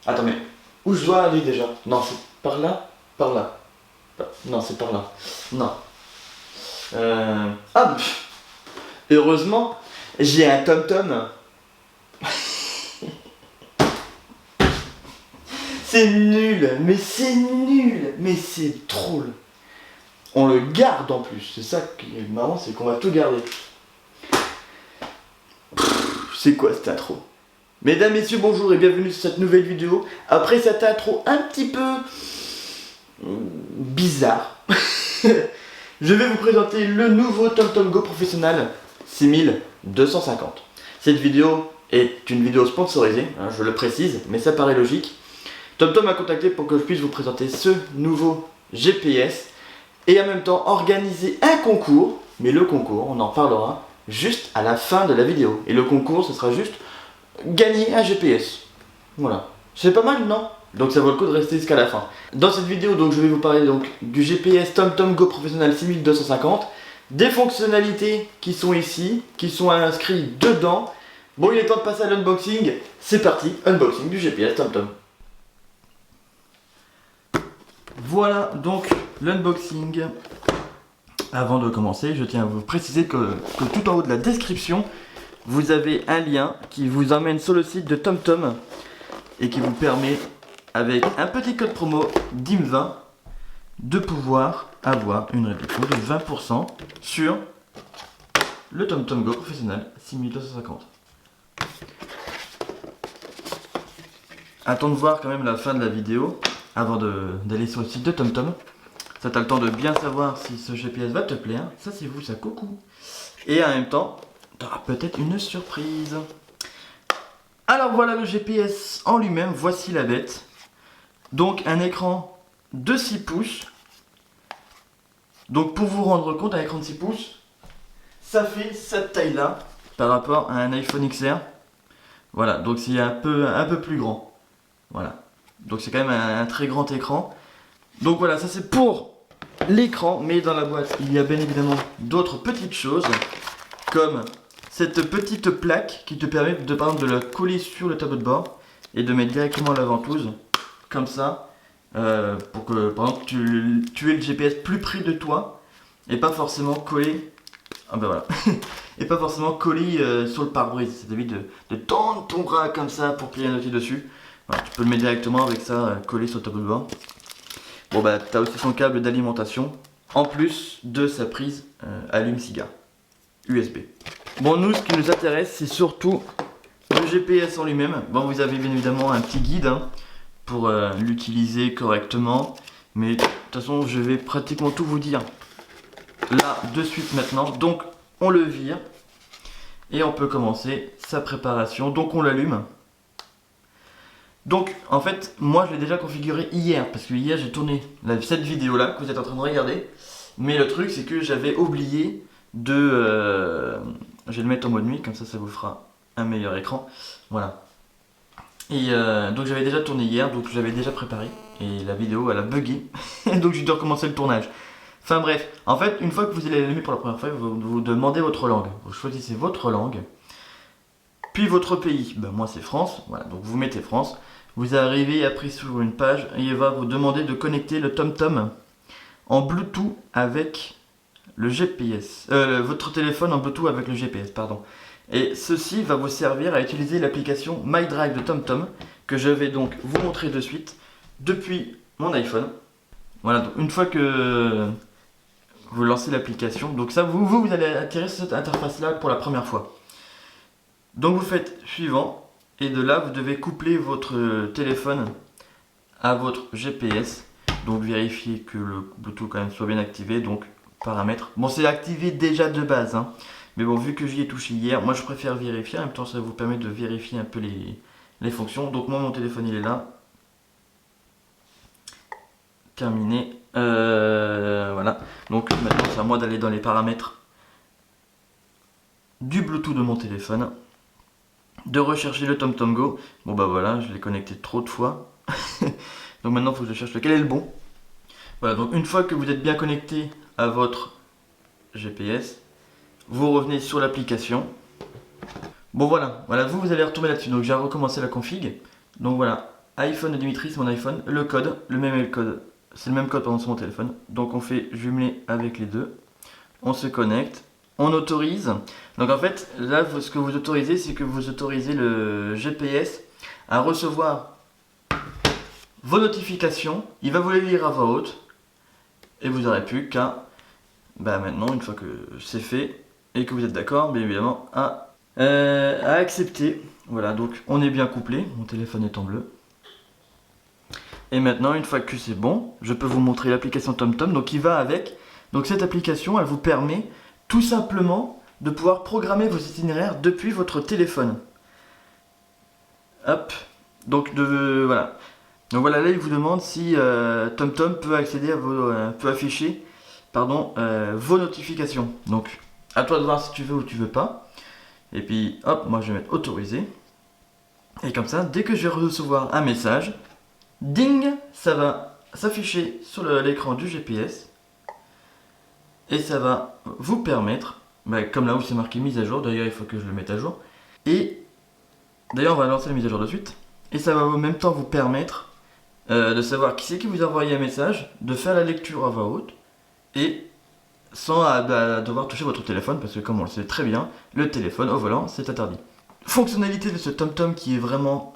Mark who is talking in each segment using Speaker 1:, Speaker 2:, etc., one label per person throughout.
Speaker 1: Attends, mais où je dois aller déjà? Non, c'est par là? Par là. Non, c'est par là. Non. Ah, heureusement, j'ai un tom-tom. C'est nul, mais c'est drôle. On le garde en plus, c'est ça qui est marrant, c'est qu'on va tout garder. C'est quoi cette intro? Mesdames, messieurs, bonjour et bienvenue sur cette nouvelle vidéo. Après cette intro un petit peu bizarre, je vais vous présenter le nouveau TomTom Go Professionnel 6250. Cette vidéo est une vidéo sponsorisée, hein, je le précise, mais ça paraît logique. TomTom m'a contacté pour que je puisse vous présenter ce nouveau GPS et en même temps organiser un concours, mais le concours, on en parlera juste à la fin de la vidéo. Et le concours, ce sera juste gagner un GPS. Voilà. C'est pas mal, non? Donc ça vaut le coup de rester jusqu'à la fin. Dans cette vidéo, donc, je vais vous parler donc, du GPS TomTom Go Professionnel 6250, des fonctionnalités qui sont ici, qui sont inscrites dedans. Bon, il est temps de passer à l'unboxing. C'est parti, unboxing du GPS TomTom. Voilà donc l'unboxing. Avant de commencer, je tiens à vous préciser que tout en haut de la description, vous avez un lien qui vous emmène sur le site de TomTom et qui vous permet, avec un petit code promo DIM20, de pouvoir avoir une réduction de 20% sur le TomTom Go Professionnel 6250. Attends de voir quand même la fin de la vidéo avant d'aller sur le site de TomTom. Ça t'as le temps de bien savoir si ce GPS va te plaire. Ça c'est vous, ça coucou. Et en même temps, t'auras peut-être une surprise. Alors voilà le GPS en lui-même, voici la bête. Donc un écran de 6 pouces. Donc pour vous rendre compte, un écran de 6 pouces, ça fait cette taille-là par rapport à un iPhone XR. Voilà, donc c'est un peu plus grand. Voilà. Donc c'est quand même un très grand écran. Donc voilà, ça c'est pour l'écran, mais dans la boîte, il y a bien évidemment d'autres petites choses, comme cette petite plaque qui te permet de, par exemple, de la coller sur le tableau de bord et de mettre directement la ventouse, comme ça, pour que par exemple tu aies le GPS plus près de toi et pas forcément collé. Ah ben voilà. Et pas forcément collé sur le pare-brise. Ça t'évite de tendre ton bras comme ça pour plier un outil dessus. Voilà, tu peux le mettre directement avec ça collé sur le tableau de bord. Bon bah t'as aussi son câble d'alimentation, en plus de sa prise allume-cigare USB. Bon, nous ce qui nous intéresse c'est surtout le GPS en lui-même. Bon, vous avez bien évidemment un petit guide hein, pour l'utiliser correctement. Mais de toute façon je vais pratiquement tout vous dire là de suite maintenant. Donc on le vire et on peut commencer sa préparation. Donc on l'allume. Donc en fait moi je l'ai déjà configuré hier parce que hier j'ai tourné cette vidéo là que vous êtes en train de regarder, mais le truc c'est que j'avais oublié de je vais le mettre en mode nuit comme ça vous fera un meilleur écran, voilà. Et donc j'avais déjà tourné hier, donc j'avais déjà préparé et la vidéo elle a bugué donc j'ai dû recommencer le tournage. Enfin bref, en fait une fois que vous allez l'allumer pour la première fois vous demandez votre langue, vous choisissez votre langue puis votre pays, ben moi c'est France, voilà, donc vous mettez France. Vous arrivez après sur une page et il va vous demander de connecter le TomTom en Bluetooth avec le GPS. Votre téléphone en Bluetooth avec le GPS, pardon. Et ceci va vous servir à utiliser l'application MyDrive de TomTom que je vais donc vous montrer de suite depuis mon iPhone. Voilà, donc une fois que vous lancez l'application, donc ça vous allez atterrir sur cette interface là pour la première fois. Donc vous faites suivant. Et de là, vous devez coupler votre téléphone à votre GPS. Donc vérifiez que le Bluetooth quand même soit bien activé. Donc paramètres. Bon, c'est activé déjà de base. Hein. Mais bon, vu que j'y ai touché hier, moi je préfère vérifier. En même temps, ça vous permet de vérifier un peu les fonctions. Donc moi, mon téléphone, il est là. Terminé. Voilà. Donc maintenant, c'est à moi d'aller dans les paramètres du Bluetooth de mon téléphone. De rechercher le TomTom Go. Bon bah voilà, je l'ai connecté trop de fois. Donc maintenant il faut que je cherche lequel est le bon. Voilà, donc une fois que vous êtes bien connecté à votre GPS, vous revenez sur l'application. Bon voilà, vous allez retomber là-dessus. Donc j'ai recommencé la config. Donc voilà, iPhone de Dimitri, c'est mon iPhone. Le code, le même code. C'est le même code sur mon téléphone. Donc on fait jumeler avec les deux. On se connecte. On autorise. Donc en fait, là, ce que vous autorisez, c'est que vous autorisez le GPS à recevoir vos notifications. Il va vous les lire à voix haute. Et vous n'aurez plus qu'à, maintenant, une fois que c'est fait, et que vous êtes d'accord, bien évidemment, à accepter. Voilà, donc on est bien couplé. Mon téléphone est en bleu. Et maintenant, une fois que c'est bon, je peux vous montrer l'application TomTom, donc qui va avec. Donc cette application, elle vous permet tout simplement de pouvoir programmer vos itinéraires depuis votre téléphone. Hop, donc voilà. Donc voilà, là il vous demande si TomTom peut accéder à peut afficher, vos notifications. Donc à toi de voir si tu veux ou tu veux pas. Et puis hop, moi je vais mettre autorisé. Et comme ça, dès que je vais recevoir un message, ding, ça va s'afficher sur l'écran du GPS. Et ça va vous permettre, comme là où c'est marqué mise à jour, d'ailleurs il faut que je le mette à jour. Et d'ailleurs on va lancer la mise à jour de suite. Et ça va en même temps vous permettre de savoir qui c'est qui vous a envoyé un message, de faire la lecture à voix haute, et sans devoir toucher votre téléphone, parce que comme on le sait très bien, le téléphone au volant c'est interdit. Fonctionnalité de ce TomTom qui est vraiment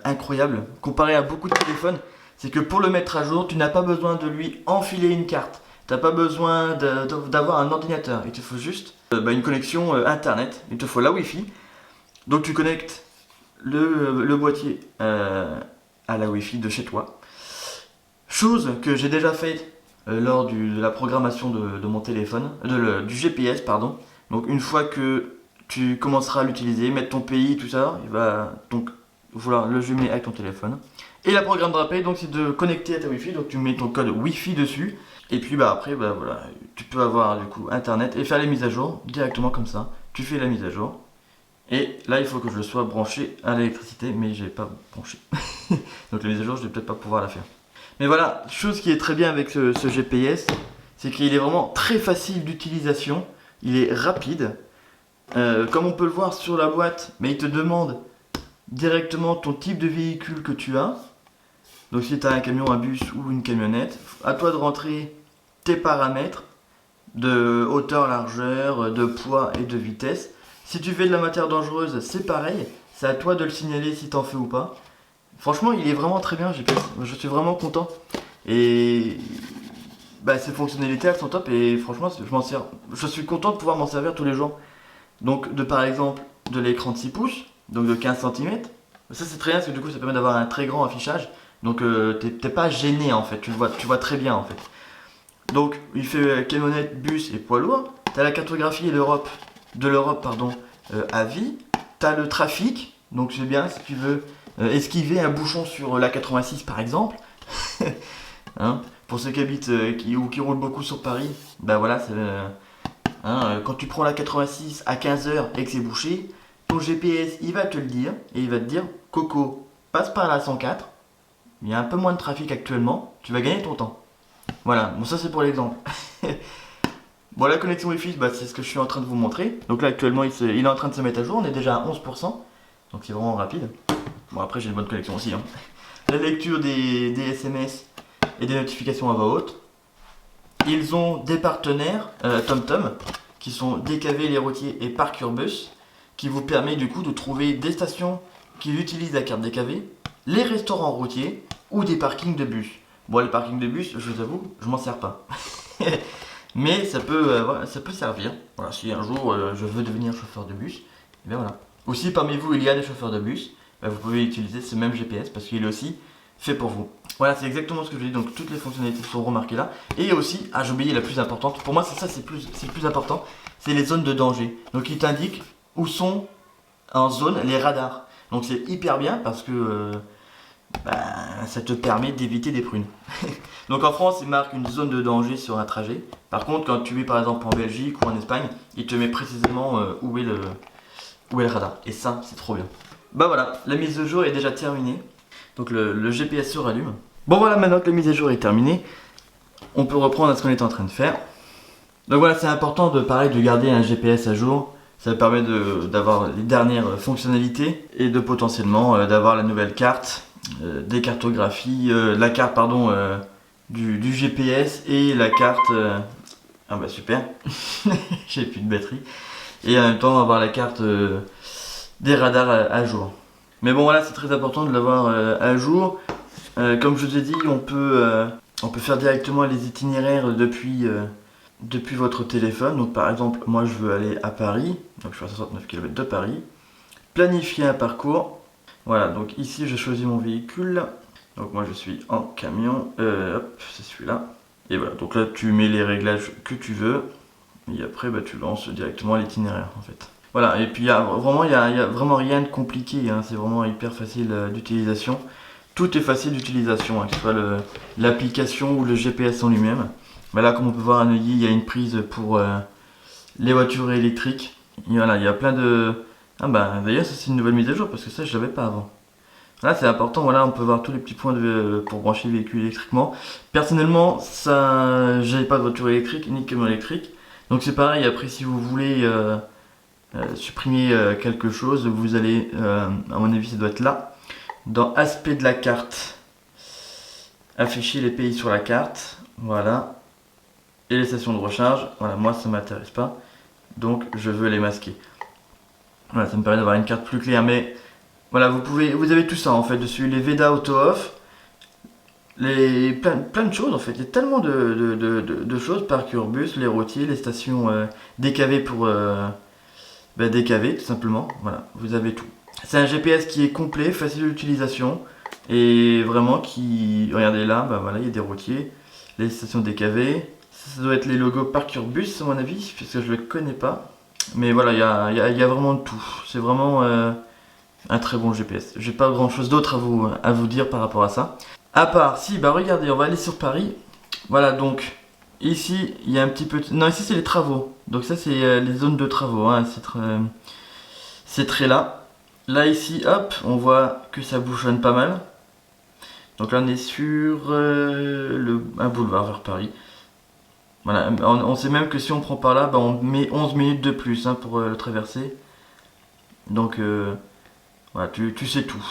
Speaker 1: incroyable, comparé à beaucoup de téléphones, c'est que pour le mettre à jour, tu n'as pas besoin de lui enfiler une carte. T'as pas besoin d'avoir un ordinateur, il te faut juste une connexion internet, il te faut la Wi-Fi. Donc tu connectes le boîtier à la Wi-Fi de chez toi. Chose que j'ai déjà faite lors de la programmation de mon téléphone, du GPS pardon. Donc une fois que tu commenceras à l'utiliser, mettre ton pays, tout ça, il va donc vouloir le jumeler avec ton téléphone. Et la programme de rappel, donc c'est de connecter à ta Wi-Fi, donc tu mets ton code Wi-Fi dessus. Et puis après, voilà, tu peux avoir du coup internet et faire les mises à jour directement comme ça. Tu fais la mise à jour. Et là, il faut que je sois branché à l'électricité, mais j'ai pas branché. Donc la mise à jour, je vais peut-être pas pouvoir la faire. Mais voilà, chose qui est très bien avec ce GPS, c'est qu'il est vraiment très facile d'utilisation. Il est rapide. Comme on peut le voir sur la boîte, mais il te demande directement ton type de véhicule que tu as. Donc si tu as un camion, un bus ou une camionnette, à toi de rentrer tes paramètres de hauteur, largeur, de poids et de vitesse. Si tu fais de la matière dangereuse, c'est pareil, c'est à toi de le signaler si t'en fais ou pas. Franchement, il est vraiment très bien, je suis vraiment content. Et ces fonctionnalités elles sont top et franchement, je suis content de pouvoir m'en servir tous les jours. Donc par exemple de l'écran de 6 pouces, donc de 15 cm. Ça c'est très bien parce que du coup ça permet d'avoir un très grand affichage. Donc t'es pas gêné en fait, tu vois très bien en fait. Donc il fait camionnette, bus et poids lourd. T'as la cartographie de l'Europe à vie. T'as le trafic, donc c'est bien si tu veux esquiver un bouchon sur la 86 par exemple. Hein, pour ceux qui habitent ou qui roulent beaucoup sur Paris, voilà, quand tu prends la 86 à 15h et que c'est bouché, ton GPS il va te le dire et il va te dire Coco, passe par la 104. Il y a un peu moins de trafic actuellement, tu vas gagner ton temps. Voilà, bon ça c'est pour l'exemple. Bon la connexion Wi-Fi, c'est ce que je suis en train de vous montrer. Donc là actuellement il est en train de se mettre à jour, on est déjà à 11%. Donc c'est vraiment rapide. Bon après j'ai une bonne connexion aussi. La lecture des SMS et des notifications à voix haute. Ils ont des partenaires TomTom qui sont DKV Les Routiers et Parkurbus qui vous permet du coup de trouver des stations qui utilisent la carte DKV, les restaurants routiers ou des parkings de bus. Bon, les parkings de bus, je vous avoue, je m'en sers pas. Mais ça peut servir. Voilà, si un jour je veux devenir chauffeur de bus, et bien voilà. Aussi, parmi vous, il y a des chauffeurs de bus, vous pouvez utiliser ce même GPS parce qu'il est aussi fait pour vous. Voilà, c'est exactement ce que je dis. Donc, toutes les fonctionnalités sont remarquées là. Et aussi, j'ai oublié la plus importante. Pour moi, c'est le plus important. C'est les zones de danger. Donc, il t'indique où sont en zone les radars. Donc, c'est hyper bien parce que ça te permet d'éviter des prunes. Donc en France, il marque une zone de danger sur un trajet. Par contre, quand tu es par exemple en Belgique ou en Espagne, il te met précisément où est le radar. Et ça, c'est trop bien. Voilà, la mise à jour est déjà terminée. Donc le GPS se rallume. Bon voilà, maintenant que la mise à jour est terminée, on peut reprendre à ce qu'on était en train de faire. Donc voilà, c'est important de garder un GPS à jour. Ça permet d'avoir les dernières fonctionnalités et de potentiellement d'avoir la nouvelle carte des cartographies, la carte pardon du GPS et la carte ah bah super, j'ai plus de batterie, et en même temps avoir la carte des radars à jour. Mais bon voilà, c'est très important de l'avoir à jour. Comme je vous ai dit, on peut faire directement les itinéraires depuis votre téléphone. Donc par exemple, moi je veux aller à Paris, donc je suis à 69 km de Paris, planifier un parcours. Voilà, donc ici je choisis mon véhicule. Donc moi je suis en camion, hop, c'est celui-là. Et voilà, donc là tu mets les réglages que tu veux, et après bah, tu lances directement l'itinéraire en fait. Voilà, et puis il y a vraiment rien de compliqué, hein, c'est vraiment hyper facile d'utilisation. Tout est facile d'utilisation, hein, que ce soit l'application ou le GPS en lui-même. Bah là, comme on peut voir à Neuilly, il y a une prise pour les voitures électriques. Et voilà, il y a plein de... Ah bah d'ailleurs, ça c'est une nouvelle mise à jour parce que ça je l'avais pas avant. Là c'est important, voilà, on peut voir tous les petits points pour brancher le véhicule électriquement. Personnellement, ça, j'avais pas de voiture électrique ni de camion électrique. Donc c'est pareil, après si vous voulez supprimer quelque chose, vous allez, à mon avis ça doit être là, dans aspect de la carte, afficher les pays sur la carte, voilà, et les stations de recharge. Voilà, moi ça m'intéresse pas, donc je veux les masquer. Voilà, ça me permet d'avoir une carte plus claire, mais voilà, vous avez tout ça en fait dessus, les VEDA auto off, plein de choses en fait. Il y a tellement de choses, parcours bus, les routiers, les stations DKV pour DKV tout simplement. Voilà, vous avez tout. C'est un GPS qui est complet, facile d'utilisation et vraiment qui, regardez là, bah voilà, il y a des routiers, les stations DKV. Ça doit être les logos parcours bus à mon avis, puisque je le connais pas. Mais voilà, il y a vraiment tout. C'est vraiment un très bon GPS. J'ai pas grand chose d'autre à vous dire par rapport à ça. À part, si, bah regardez, on va aller sur Paris. Voilà, donc ici il y a un petit peu. Non, ici c'est les travaux. Donc ça c'est les zones de travaux. Hein. C'est très là. Là ici, hop, on voit que ça bouchonne pas mal. Donc là on est sur un boulevard vers Paris. Voilà, on sait même que si on prend par là, bah, on met 11 minutes de plus hein, pour le traverser. Donc voilà, tu sais tout.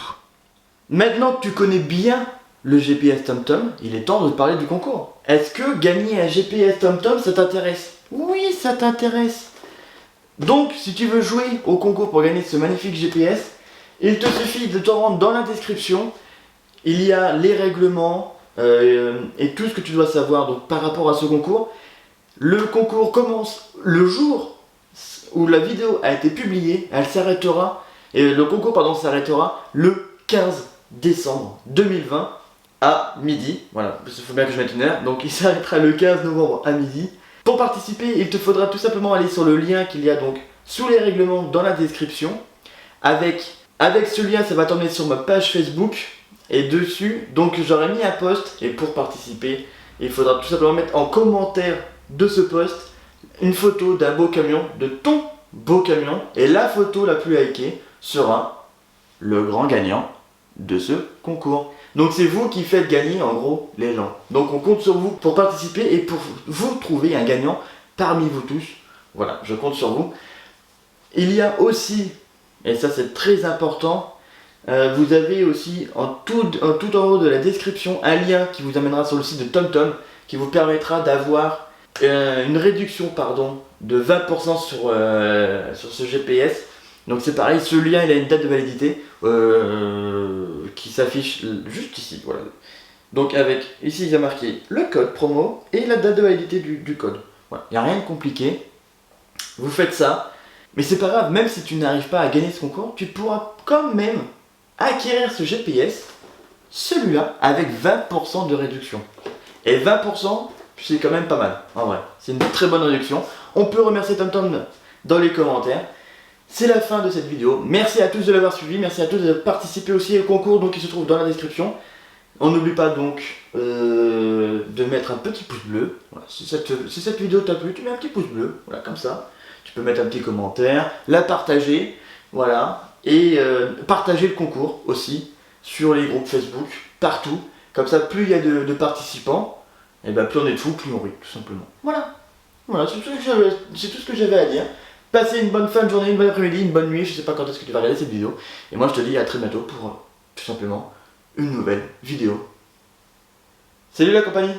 Speaker 1: Maintenant que tu connais bien le GPS TomTom, il est temps de parler du concours. Est-ce que gagner un GPS TomTom, ça t'intéresse? Oui, ça t'intéresse. Donc, si tu veux jouer au concours pour gagner ce magnifique GPS, il te suffit de te rendre dans la description. Il y a les règlements et tout ce que tu dois savoir donc, par rapport à ce concours. Le concours commence le jour où la vidéo a été publiée. Elle s'arrêtera, et le concours s'arrêtera le 15 décembre 2020 à midi. Voilà, il faut bien que je mette une heure. Donc il s'arrêtera le 15 novembre à midi. Pour participer, il te faudra tout simplement aller sur le lien qu'il y a donc sous les règlements dans la description. Avec ce lien, ça va t'emmener sur ma page Facebook. Et dessus, donc j'aurais mis un post. Et pour participer, il faudra tout simplement mettre en commentaire de ce post une photo d'un beau camion, de ton beau camion. Et la photo la plus likée sera le grand gagnant de ce concours. Donc c'est vous qui faites gagner en gros les gens. Donc on compte sur vous pour participer et pour vous trouver un gagnant parmi vous tous. Voilà, je compte sur vous. Il y a aussi, et ça c'est très important, vous avez aussi tout en haut de la description un lien qui vous amènera sur le site de TomTom qui vous permettra d'avoir une réduction de 20% sur ce GPS. Donc c'est pareil, ce lien il a une date de validité qui s'affiche juste ici, voilà. Donc avec, ici il y a marqué le code promo et la date de validité du code. Voilà, il n'y a rien de compliqué. Vous faites ça, mais c'est pas grave, même si tu n'arrives pas à gagner ce concours, tu pourras quand même acquérir ce GPS, celui-là, avec 20% de réduction. Et 20%, c'est quand même pas mal, en vrai. C'est une très bonne réduction. On peut remercier TomTom dans les commentaires. C'est la fin de cette vidéo. Merci à tous de l'avoir suivi. Merci à tous de participer aussi au concours donc, qui se trouve dans la description. On n'oublie pas donc de mettre un petit pouce bleu. Voilà, si cette vidéo t'a plu, tu mets un petit pouce bleu. Voilà, comme ça. Tu peux mettre un petit commentaire, la partager. Voilà. Et partager le concours aussi sur les groupes Facebook, partout. Comme ça, plus il y a de participants, et ben plus on est de fous, plus on rit, tout simplement. Voilà. Voilà, c'est tout ce que j'avais à dire. Passez une bonne fin de journée, une bonne après-midi, une bonne nuit, je sais pas quand est-ce que tu vas regarder cette vidéo. Et moi je te dis à très bientôt pour tout simplement une nouvelle vidéo. Salut la compagnie!